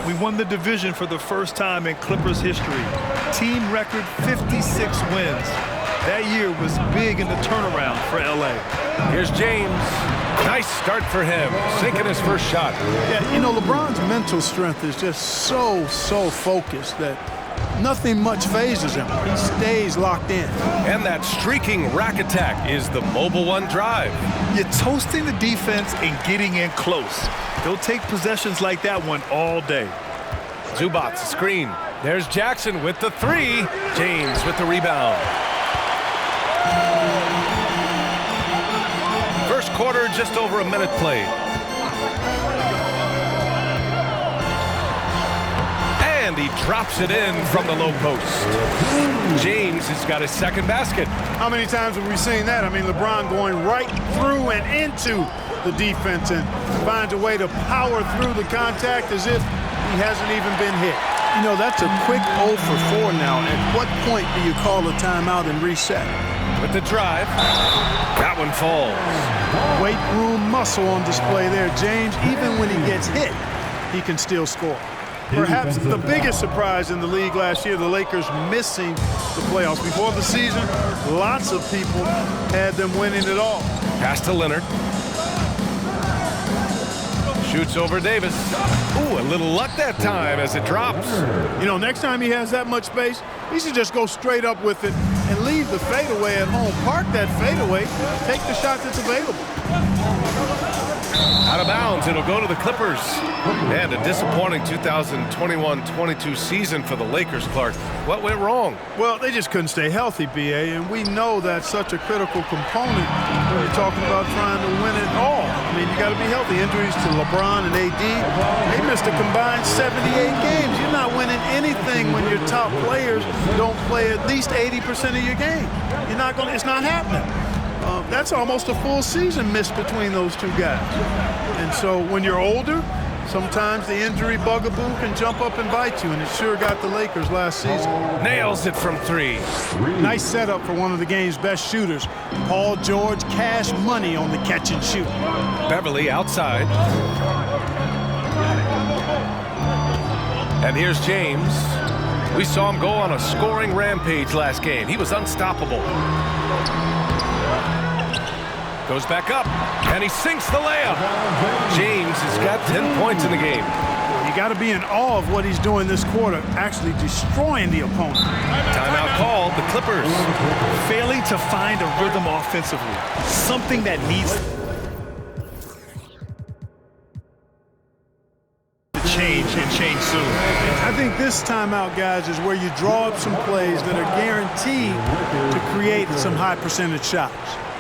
We won the division for the first time in Clippers history. Team record 56 wins. That year was big in the turnaround for LA. Here's James. Nice start for him, sinking his first shot. Yeah, you know, LeBron's mental strength is just so focused that nothing much phases him. He stays locked in. And that streaking rack attack is the Mobile One drive. You're toasting the defense and getting in close. They'll take possessions like that one all day. Zubac screen. There's Jackson with the three. James with the rebound. First quarter, just over a minute played. And he drops it in from the low post. James has got his second basket. How many times have we seen that? I mean, LeBron going right through and into the defense and finds a way to power through the contact as if he hasn't even been hit. You know, that's a quick 0 for 4 now. At what point do you call a timeout and reset? With the drive, that one falls. Weight room muscle on display there, James. Even when he gets hit, he can still score. Perhaps the biggest surprise in the league last year, the Lakers missing the playoffs. Before the season, lots of people had them winning it all. Pass to Leonard. Shoots over Davis. Ooh, a little luck that time as it drops. You know, next time he has that much space, he should just go straight up with it and leave the fadeaway at home. Park that fadeaway, take the shot that's available. Out of bounds, it'll go to the Clippers. And a disappointing 2021-22 season for the Lakers, Clark. What went wrong? Well, they just couldn't stay healthy, B.A., and we know that's such a critical component when you're talking about trying to win it all. I mean, you got to be healthy. Injuries to LeBron and AD, they missed a combined 78 games. You're not winning anything when your top players don't play at least 80% of your game. You're not going to, it's not happening. That's almost a full season missed between those two guys. And so when you're older, sometimes the injury bugaboo can jump up and bite you, and it sure got the Lakers last season. Nails it from three. Nice setup for one of the game's best shooters. Paul George, cash money on the catch and shoot. Beverly outside. And here's James. We saw him go on a scoring rampage last game. He was unstoppable. Goes back up, and he sinks the layup. James has got 10 points in the game. You got to be in awe of what he's doing this quarter, actually destroying the opponent. Timeout called, the Clippers. Failing to find a rhythm offensively, something that needs to change and change soon. I think this timeout, guys, is where you draw up some plays that are guaranteed to create some high percentage shots.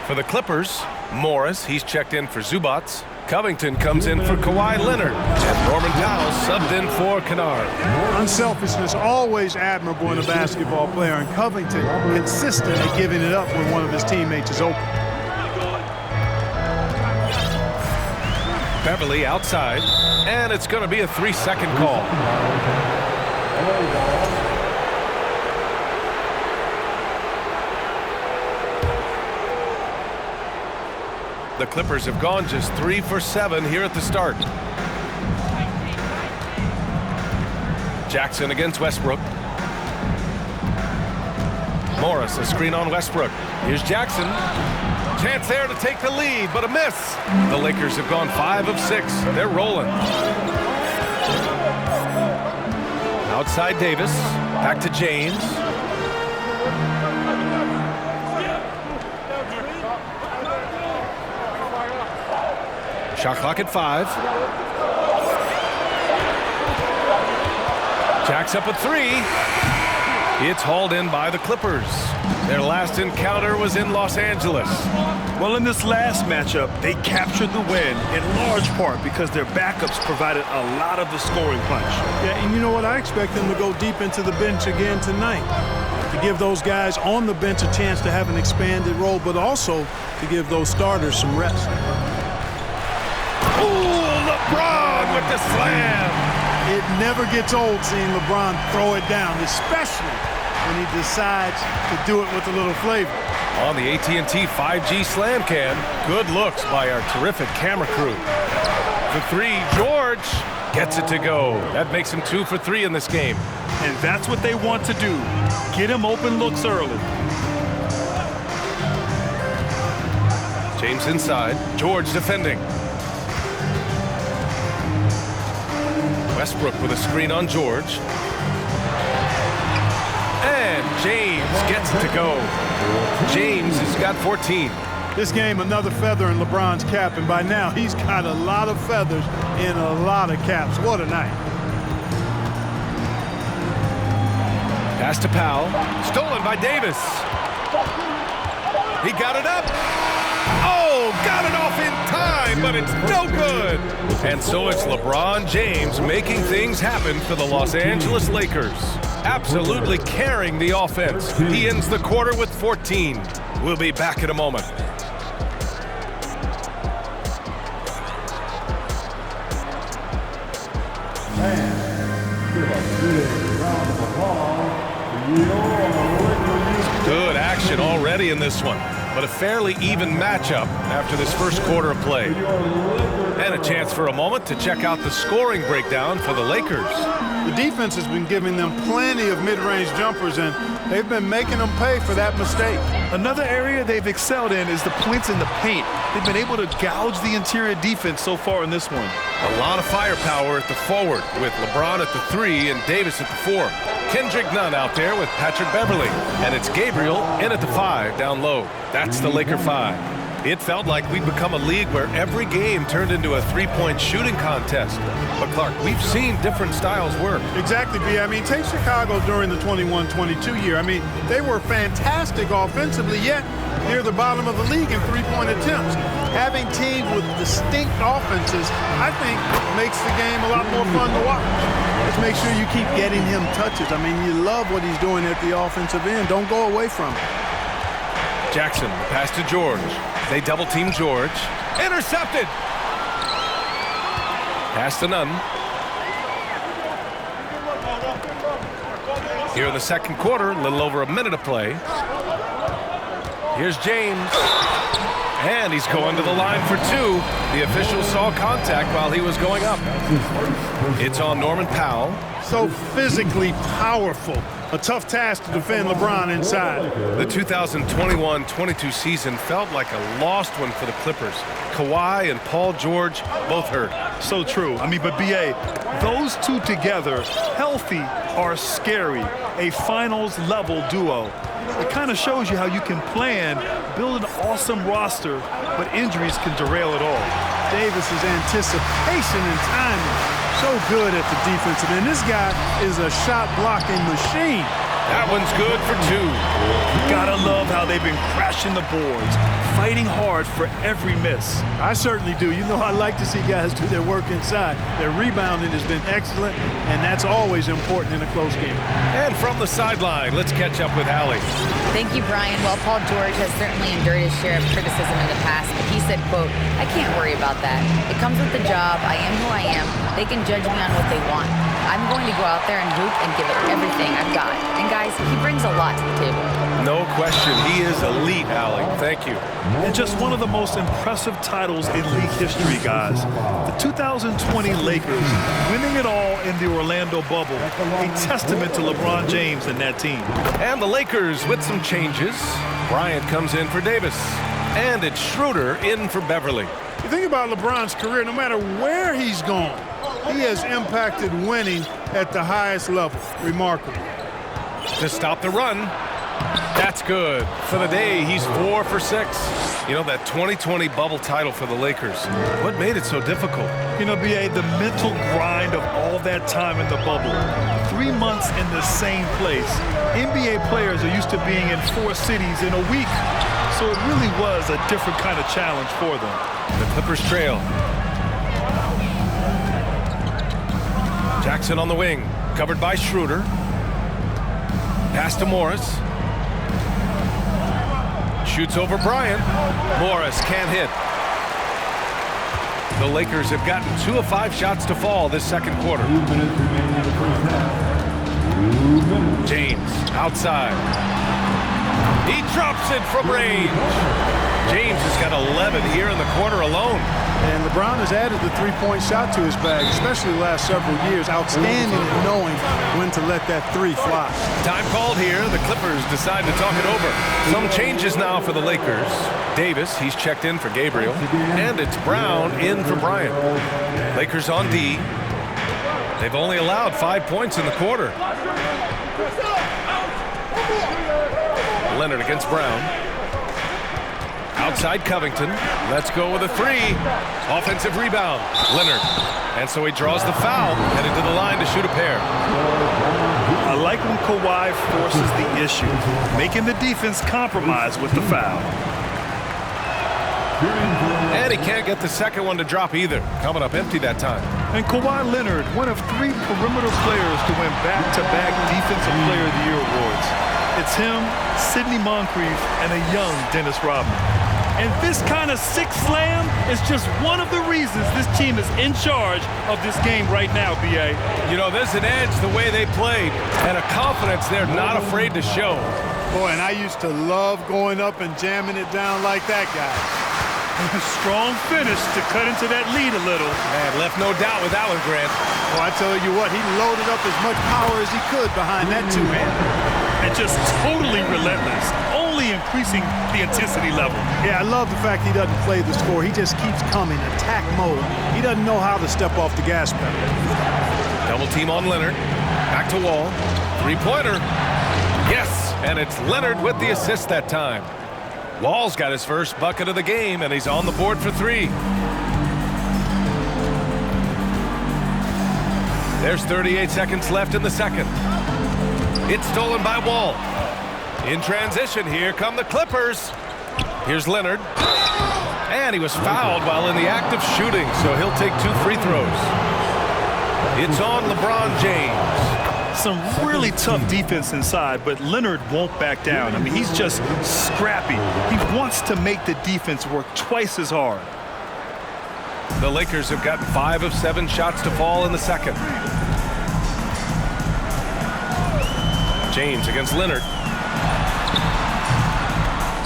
For the Clippers, Morris, he's checked in for Zubac. Covington comes in for Kawhi Leonard. And Norman Powell subbed in for Kennard. Unselfishness, always admirable in a basketball player, and Covington consistent at giving it up when one of his teammates is open. Beverly outside, and it's going to be a 3-second call. The Clippers have gone just 3 for 7 here at the start. Jackson against Westbrook. Morris, a screen on Westbrook. Here's Jackson. Chance there to take the lead, but a miss. The Lakers have gone 5 of 6. They're rolling. Outside Davis. Back to James. Shot clock at 5. Jacks up a 3. It's hauled in by the Clippers. Their last encounter was in Los Angeles. Well, in this last matchup, they captured the win in large part because their backups provided a lot of the scoring punch. Yeah, and you know what? I expect them to go deep into the bench again tonight, to give those guys on the bench a chance to have an expanded role, but also to give those starters some rest. Oh, LeBron with the slam. It never gets old seeing LeBron throw it down, especially when he decides to do it with a little flavor. On the AT&T 5G Slam Cam, good looks by our terrific camera crew. The 3, George, Gets it to go. That makes him 2 for 3 in this game. And that's what they want to do. Get him open looks early. James inside. George defending. Westbrook with a screen on George. And James gets it to go. James has got 14. This game, another feather in LeBron's cap, and by now he's got a lot of feathers in a lot of caps. What a night. Pass to Powell. Stolen by Davis. He got it up. Oh, got it off in time, but it's no good. And so it's LeBron James making things happen for the Los Angeles Lakers. Absolutely carrying the offense. He ends the quarter with 14. We'll be back in a moment. Good action already in this one, but a fairly even matchup after this first quarter of play. And a chance for a moment to check out the scoring breakdown for the Lakers. The defense has been giving them plenty of mid-range jumpers, and they've been making them pay for that mistake. Another area they've excelled in is the points in the paint. They've been able to gouge the interior defense so far in this one. A lot of firepower at the forward with LeBron at the 3 and Davis at the 4. Kendrick Nunn out there with Patrick Beverly. And it's Gabriel in at the 5 down low. That's the Laker 5. It felt like we'd become a league where every game turned into a three-point shooting contest. But Clark, we've seen different styles work. Exactly, B. I mean, take Chicago during the 21-22 year. I mean, they were fantastic offensively, yet near the bottom of the league in three-point attempts. Having teams with distinct offenses, I think, makes the game a lot more fun to watch. Just make sure you keep getting him touches. I mean, you love what he's doing at the offensive end. Don't go away from it. Jackson, pass to George. They double-team George. Intercepted! Pass to Nunn. Here in the second quarter, a little over a minute of play. Here's James. And he's going to the line for 2. The official saw contact while he was going up. It's on Norman Powell. So physically powerful. A tough task to defend LeBron inside. The 2021-22 season felt like a lost one for the Clippers. Kawhi and Paul George both hurt. So true. I mean, but B.A., those two together, healthy, are scary. A finals-level duo. It kind of shows you how you can plan, build an awesome roster, but injuries can derail it all. Davis's anticipation and timing. So good at the defensive end. This guy is a shot-blocking machine. That one's good for 2. Gotta love how they've been crashing the boards, fighting hard for every miss. I certainly do. You know, I like to see guys do their work inside. Their rebounding has been excellent, and that's always important in a close game. And from the sideline, let's catch up with Allie. Thank you, Brian. Well, Paul George has certainly endured his share of criticism in the past, but he said, quote, "I can't worry about that. It comes with the job. I am who I am. They can judge me on what they want. I'm going to go out there and hoop and give it everything I've got." And guys, he brings a lot to the table. No question. He is elite, Allie. Thank you. And just one of the most impressive titles in league history, guys. The 2020 Lakers winning it all in the Orlando bubble. A testament to LeBron James and that team. And the Lakers with some changes. Bryant comes in for Davis. And it's Schroeder in for Beverly. You think about LeBron's career, no matter where he's gone, he has impacted winning at the highest level. Remarkable. To stop the run. That's good. For the day, he's 4 for 6. You know, that 2020 bubble title for the Lakers. What made it so difficult? You know, B.A., the mental grind of all that time in the bubble. 3 months in the same place. NBA players are used to being in 4 cities in a week. So it really was a different kind of challenge for them. The Clippers trail. Jackson on the wing. Covered by Schroeder. Pass to Morris. Shoots over Bryant. Morris can't hit. The Lakers have gotten 2 of 5 shots to fall this second quarter. James outside. He drops it from range. James has got 11 here in the quarter alone. And LeBron has added the three-point shot to his bag, especially the last several years. Outstanding at knowing when to let that three fly. Time called here. The Clippers decide to talk it over. Some changes now for the Lakers. Davis, he's checked in for Gabriel. And it's Brown in for Bryant. Lakers on D. They've only allowed 5 points in the quarter. Leonard against Brown. Outside Covington. Let's go with a three. Offensive rebound. Leonard. And so he draws the foul. Headed to the line to shoot a pair. I like when Kawhi forces the issue, making the defense compromise with the foul. And he can't get the second one to drop either. Coming up empty that time. And Kawhi Leonard, one of 3 perimeter players to win back-to-back Defensive Player of the Year awards. It's him, Sidney Moncrief, and a young Dennis Rodman. And this kind of six slam is just one of the reasons this team is in charge of this game right now, B.A. You know, there's an edge the way they played and a confidence they're not afraid to show. Boy, and I used to love going up and jamming it down like that guy. Strong finish to cut into that lead a little. Man, left no doubt with that one, Grant. Well, I tell you what, he loaded up as much power as he could behind that two-hander. And just totally relentless, only increasing the intensity level. Yeah, I love the fact he doesn't play the score. He just keeps coming, attack mode. He doesn't know how to step off the gas pedal. Double team on Leonard. Back to Wall. Three-pointer. Yes, and it's Leonard with the assist that time. Wall's got his first bucket of the game, and he's on the board for 3. There's 38 seconds left in the second. It's stolen by Wall. In transition, here come the Clippers. Here's Leonard. And he was fouled while in the act of shooting, so he'll take 2 free throws. It's on LeBron James. Some really tough defense inside, but Leonard won't back down. I mean, he's just scrappy. He wants to make the defense work twice as hard. The Lakers have gotten 5 of 7 shots to fall in the second. James against Leonard.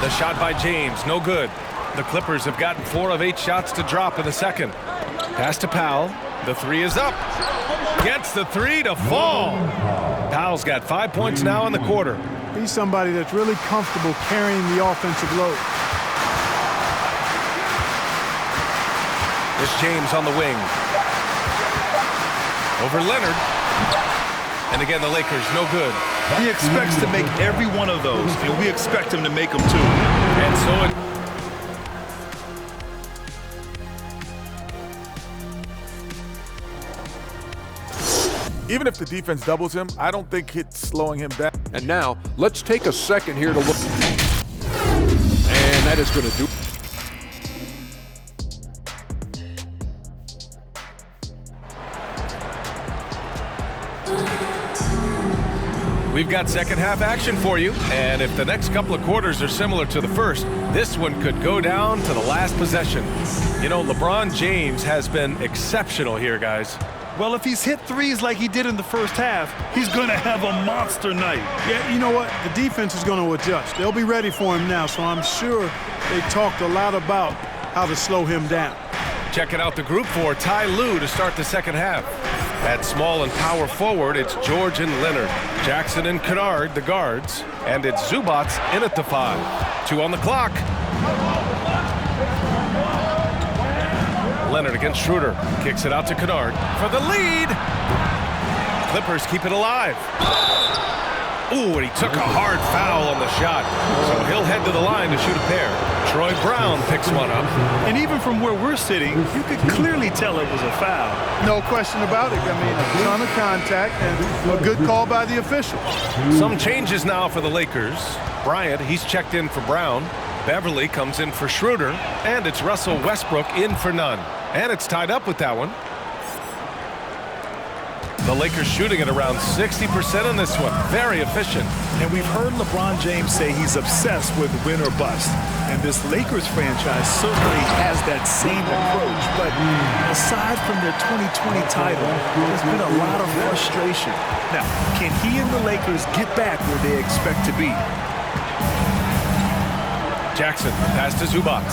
The shot by James, no good. The Clippers have gotten 4 of 8 shots to drop in the second. Pass to Powell. The 3 is up. Gets the 3 to fall. Powell's got 5 points now in the quarter. He's somebody that's really comfortable carrying the offensive load. This James on the wing. Over Leonard. And again, the Lakers, no good. He expects to make every one of those, and we expect him to make them too. And so it... Even if the defense doubles him, I don't think it's slowing him down. And now, let's take a second here to look. And that is going to do. We've got second half action for you, and if the next couple of quarters are similar to the first, this one could go down to the last possession. You know, LeBron James has been exceptional here, guys. Well, if he's hit threes like he did in the first half, he's going to have a monster night. Yeah, you know what? The defense is going to adjust. They'll be ready for him now, so I'm sure they talked a lot about how to slow him down. Checking out the group for Ty Lue to start the second half. At small and power forward, it's George and Leonard. Jackson and Kennard, the guards. And it's Zubac in at the 5. 2 on the clock. Leonard against Schroeder. Kicks it out to Kennard for the lead. Clippers keep it alive. Ooh, and he took a hard foul on the shot. So he'll head to the line to shoot a pair. Troy Brown picks one up. And even from where we're sitting, you could clearly tell it was a foul. No question about it. I mean, a ton of contact and a good call by the official. Some changes now for the Lakers. Bryant, he's checked in for Brown. Beverly comes in for Schroeder. And it's Russell Westbrook in for Nunn. And it's tied up with that one. The Lakers shooting at around 60% in this one. Very efficient. And we've heard LeBron James say he's obsessed with win or bust. And this Lakers franchise certainly has that same approach. But aside from their 2020 title, there's been a lot of frustration. Now, can he and the Lakers get back where they expect to be? Jackson, pass to Zubac.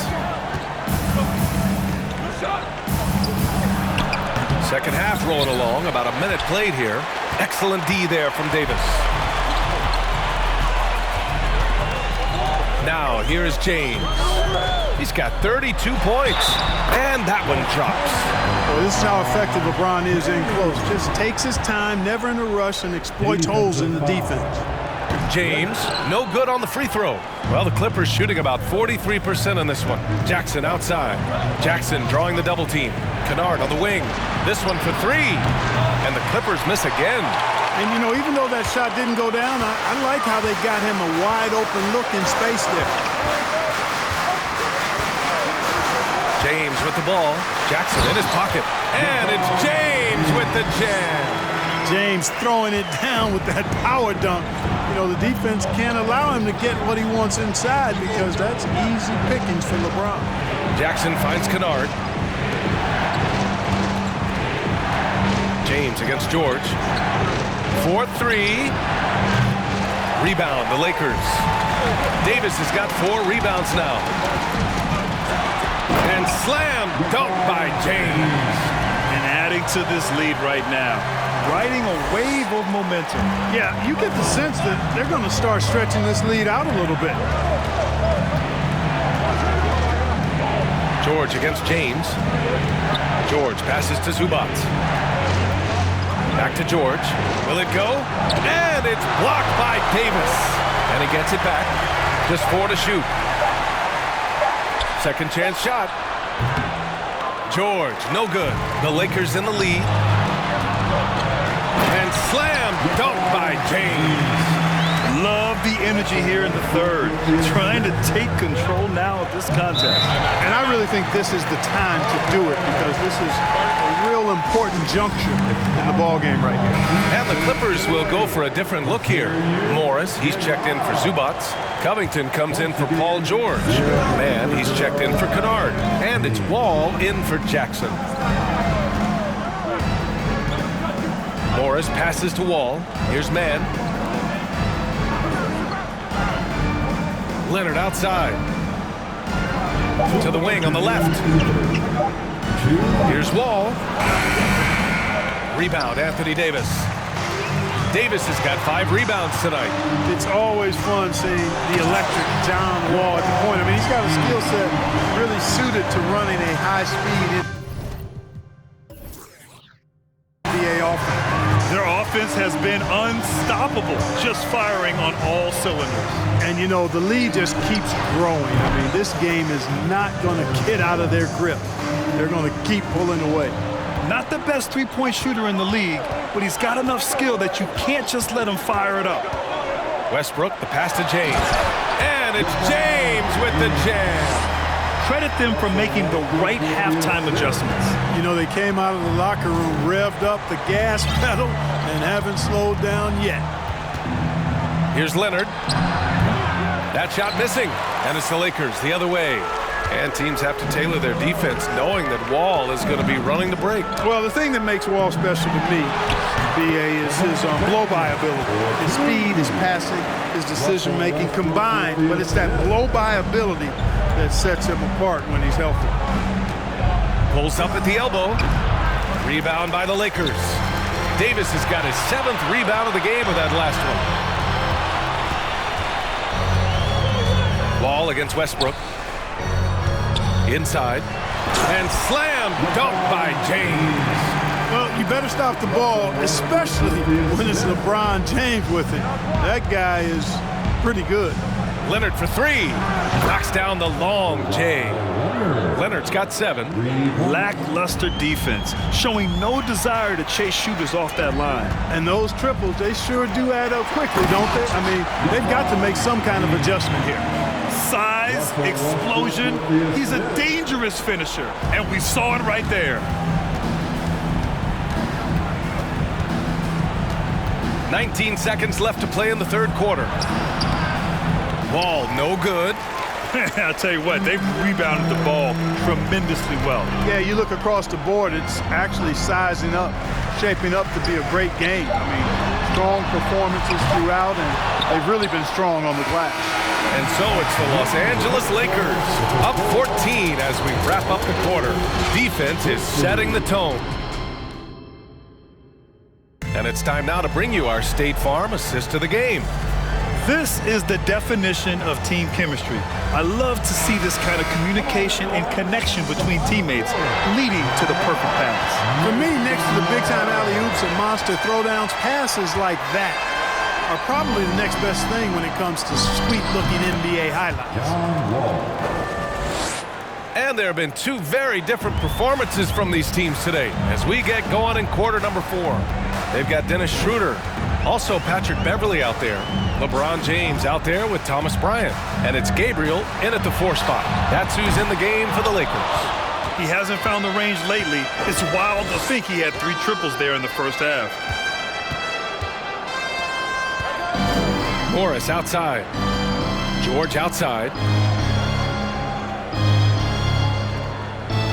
Second half rolling along, about a minute played here. Excellent D there from Davis. Now, here's James. He's got 32 points, and that one drops. Well, this is how effective LeBron is in close. Just takes his time, never in a rush, and exploits holes in the defense. James, no good on the free throw. Well, the Clippers shooting about 43% on this one. Jackson outside. Jackson drawing the double team. Kennard on the wing. This one for three. And the Clippers miss again. And, you know, even though that shot didn't go down, I like how they got him a wide open look in space there. James with the ball. Jackson in his pocket. And it's James with the jam. James throwing it down with that power dunk. You know, the defense can't allow him to get what he wants inside because that's easy pickings for LeBron. Jackson finds Kennard. James against George. 4-3. Rebound, the Lakers. Davis has got 4 rebounds now. And slam dunk by James. And adding to this lead right now. Riding a wave of momentum. Yeah, you get the sense that they're going to start stretching this lead out a little bit. George against James. George passes to Zubac. Back to George. Will it go? And it's blocked by Davis. And he gets it back. Just 4 to shoot. Second chance shot. George, no good. The Lakers in the lead. And slam dunk by James. Love the energy here in the third. Trying to take control now of this contest. And I really think this is the time to do it because this is a real important juncture in the ballgame right here. And the Clippers will go for a different look here. Morris, he's checked in for Zubac. Covington comes in for Paul George. Man, he's checked in for Kennard. And it's Wall in for Jackson. Morris passes to Wall. Here's Mann. Leonard outside. To the wing on the left. Here's Wall. Rebound, Anthony Davis. Davis has got 5 rebounds tonight. It's always fun seeing the electric John Wall at the point. I mean, he's got a skill set really suited to running a high-speed NBA offense. Their offense has been unstoppable, just firing on all cylinders. And, you know, the lead just keeps growing. I mean, this game is not going to get out of their grip. They're going to keep pulling away. Not the best three-point shooter in the league, but he's got enough skill that you can't just let him fire it up. Westbrook, the pass to James. And it's James with the jam. Credit them for making the right halftime adjustments. You know, they came out of the locker room, revved up the gas pedal, and haven't slowed down yet. Here's Leonard. That shot missing. And it's the Lakers the other way. And teams have to tailor their defense knowing that Wall is going to be running the break. Well, the thing that makes Wall special to me, B.A., is his blow-by ability. His speed, his passing, his decision-making combined, but it's that blow-by ability that sets him apart when he's healthy. Pulls up at the elbow. Rebound by the Lakers. Davis has got his 7th rebound of the game with that last one. Wall against Westbrook. Inside. And slam dunk by James. Well, you better stop the ball, especially when it's LeBron James with it. That guy is pretty good. Leonard for 3. Knocks down the long J. Leonard's got 7. Lackluster defense, showing no desire to chase shooters off that line. And those triples, they sure do add up quickly, don't they? I mean, they've got to make some kind of adjustment here. Size, explosion, he's a dangerous finisher, and we saw it right there. 19 seconds left to play in the third quarter. Wall, no good. I'll tell you what, they've rebounded the ball tremendously well. Yeah, you look across the board, it's actually sizing up, shaping up to be a great game. I mean, strong performances throughout, and they've really been strong on the glass. And so it's the Los Angeles Lakers up 14 as we wrap up the quarter. Defense is setting the tone. And it's time now to bring you our State Farm assist of the game. This is the definition of team chemistry. I love to see this kind of communication and connection between teammates leading to the perfect pass. For me, next to the big-time alley-oops and monster throwdowns, passes like that are probably the next best thing when it comes to sweet-looking NBA highlights. And there have been two very different performances from these teams today as we get going in quarter number 4. They've got Dennis Schroeder, also Patrick Beverly out there, LeBron James out there with Thomas Bryant, and it's Gabriel in at the 4 spot. That's who's in the game for the Lakers. He hasn't found the range lately. It's wild to think he had 3 triples there in the first half. Morris outside. George outside.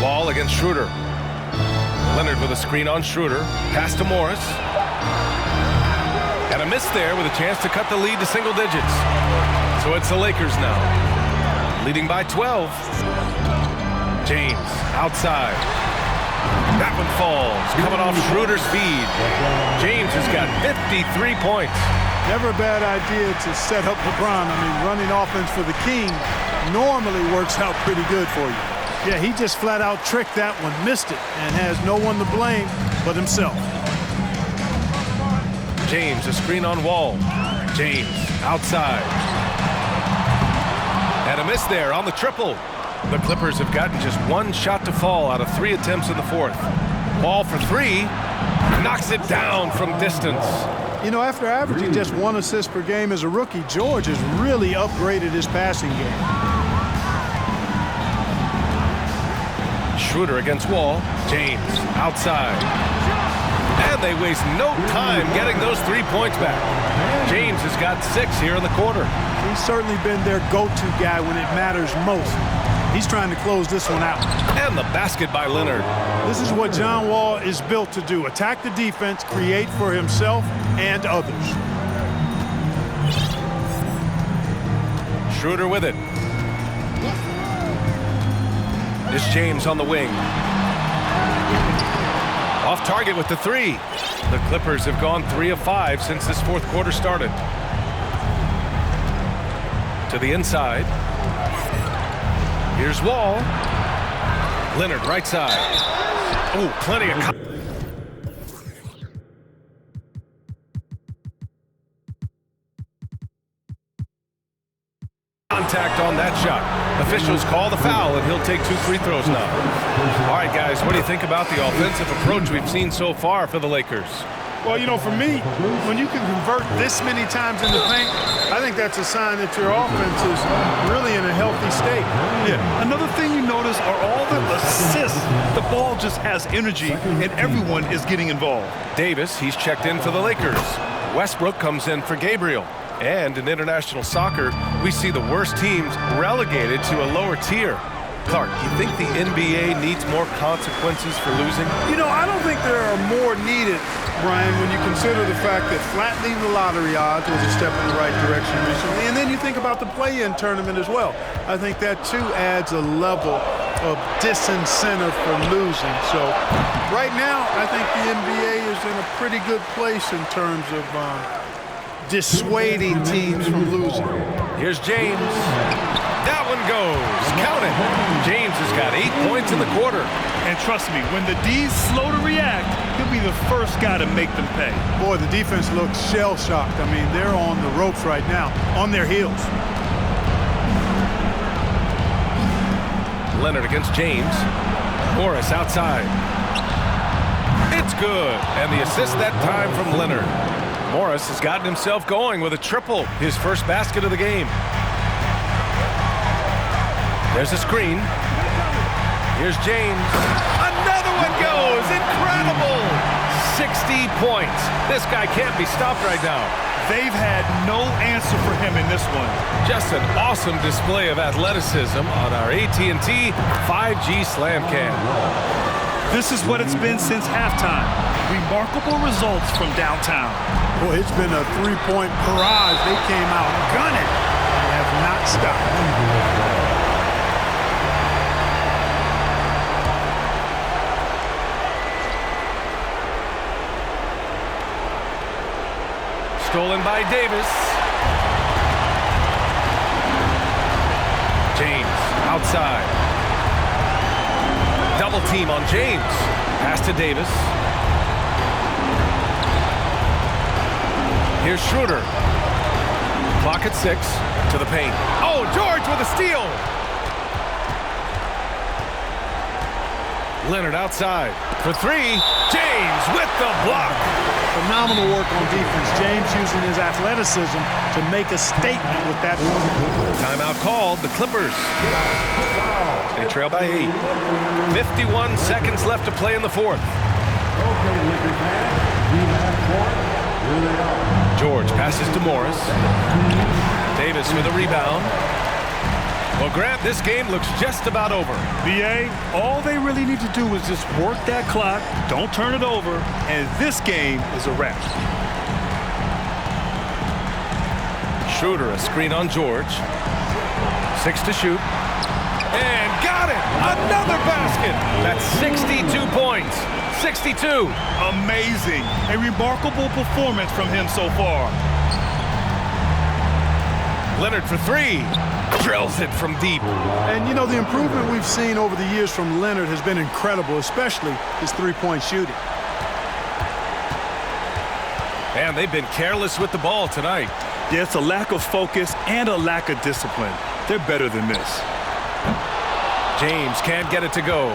Wall against Schroeder. Leonard with a screen on Schroeder. Pass to Morris. And a miss there with a chance to cut the lead to single digits. So it's the Lakers now, leading by 12. James outside. That one falls, coming off Schroeder's feed. James has got 53 points. Never a bad idea to set up LeBron. I mean, running offense for the King normally works out pretty good for you. Yeah, he just flat out tricked that one, missed it, and has no one to blame but himself. James, a screen on Wall. James outside. And a miss there on the triple. The Clippers have gotten just 1 shot to fall out of 3 attempts in the 4th. Wall for 3. Knocks it down from distance. You know, after averaging just 1 assist per game as a rookie, George has really upgraded his passing game. Schroeder against Wall. James outside. And they waste no time getting those 3 points back. James has got 6 here in the quarter. He's certainly been their go-to guy when it matters most. He's trying to close this one out. And the basket by Leonard. This is what John Wall is built to do. Attack the defense, create for himself and others. Schroeder with it. It's James on the wing. Off target with the 3. The Clippers have gone 3 of 5 since this 4th quarter started. To the inside. Here's Wall. Leonard right side. Oh, plenty of contact on that shot. Officials call the foul, and he'll take 2 free throws now. All right, guys, what do you think about the offensive approach we've seen so far for the Lakers? Well, you know, for me, when you can convert this many times in the paint, I think that's a sign that your offense is really in a healthy state. Yeah. Another thing you notice are all the assists. The ball just has energy, and everyone is getting involved. Davis, he's checked in for the Lakers. Westbrook comes in for Gabriel. And in international soccer, we see the worst teams relegated to a lower tier. Clark, do you think the NBA needs more consequences for losing? You know, I don't think there are more needed, Brian, when you consider the fact that flattening the lottery odds was a step in the right direction recently. And then you think about the play-in tournament as well. I think that, too, adds a level of disincentive for losing. So right now, I think the NBA is in a pretty good place in terms of dissuading teams from losing. Here's James. That one goes. Count it. James has got 8 points in the quarter. And trust me, when the D's slow to react, he'll be the first guy to make them pay. Boy, the defense looks shell-shocked. I mean, they're on the ropes right now, on their heels. Leonard against James. Morris outside. It's good. And the assist that time from Leonard. Morris has gotten himself going with a triple, his first basket of the game. There's a screen. Here's James. Another one goes. Incredible. 60 points. This guy can't be stopped right now. They've had no answer for him in this one. Just an awesome display of athleticism on our AT&T 5G Slam Cam. This is what it's been since halftime. Remarkable results from downtown. Boy, it's been a 3-point barrage. They came out gunning and have not stop. Stolen by Davis. James outside. Double team on James. Pass to Davis. Here's Schroeder. Clock at 6 to the paint. Oh, George with a steal. Leonard outside for 3. James with the block. Phenomenal work on defense. James using his athleticism to make a statement with that. Timeout called. The Clippers. They trail by 8. 51 seconds left to play in the fourth. George passes to Morris. Davis with a rebound. Well, Grant, this game looks just about over. BA, all they really need to do is just work that clock, don't turn it over, and this game is a wrap. Schroeder, a screen on George. 6 to shoot. And got it! Another basket! That's 62 points. 62. Amazing. A remarkable performance from him so far. Leonard for 3. Drills it from deep. And, you know, the improvement we've seen over the years from Leonard has been incredible, especially his three-point shooting. Man, they've been careless with the ball tonight. Yeah, it's a lack of focus and a lack of discipline. They're better than this. James can't get it to go.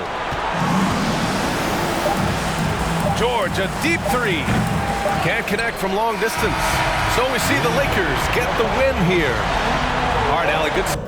George, a deep 3. Can't connect from long distance. So we see the Lakers get the win here. All right, Allie, good.